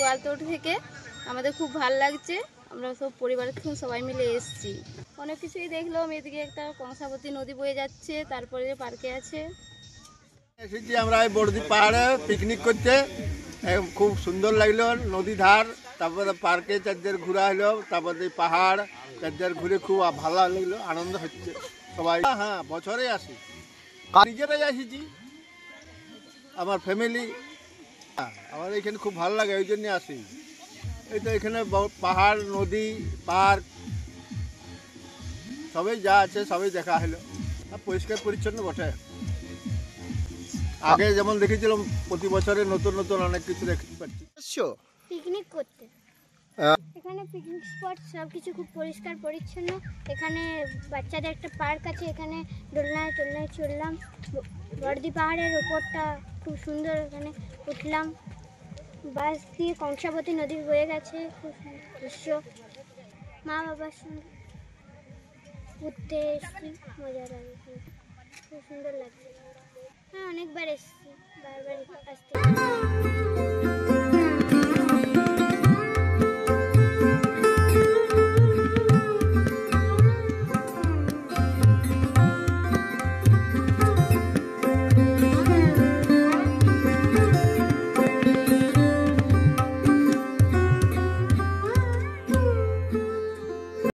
গোয়ালতোড় থেকে। আমাদের খুব ভালো লাগছে, আমরা সব পরিবারের থেকে সবাই মিলে এসেছি। অনেক কিছুই দেখলাম, এদিকে একটা কংসাবতী নদী বয়ে যাচ্ছে, তারপরে পার্কে আছে। এসেছি আমরা এই বড়দি পাহাড়ে পিকনিক করতে, খুব সুন্দর লাগলো নদী ধার, তারপরে পার্কে চারদের ঘোরা হলো, তারপরে পাহাড় চারদের ঘুরে খুব ভালো লাগলো, আনন্দ হচ্ছে সবাই। হ্যাঁ বছরে আসি, নিজেরাই আসিছি, আমার ফ্যামিলি, আমার এখানে খুব ভালো লাগে, ওই জন্য আসি। এই তো এখানে পাহাড়, নদী, পার্ক সবই যা আছে সবই দেখা হলো, পরিষ্কার পরিচ্ছন্ন বটে। আগে যেমন দেখেছিলাম প্রতি বছরে নতুন নতুন অনেক কিছু দেখতে পাচ্ছি। পিকনিক করতে এখানে পিকনিক স্পট সবকিছু খুব পরিষ্কার পরিচ্ছন্ন। এখানে বাচ্চাদের একটা পার্ক আছে, এখানে দোলনায় টোলনায় চললাম। বড়দি পাহাড়ের ওপরটা খুব সুন্দর, এখানে উঠলাম। বাস দিয়ে কংসাবতী নদী বয়ে গেছে, খুব দৃশ্য। মা বাবার সঙ্গে ঘুরতে এসেছি, মজা লাগে, খুব সুন্দর লাগছে। হ্যাঁ অনেকবার এসেছি, বারবার আসতে।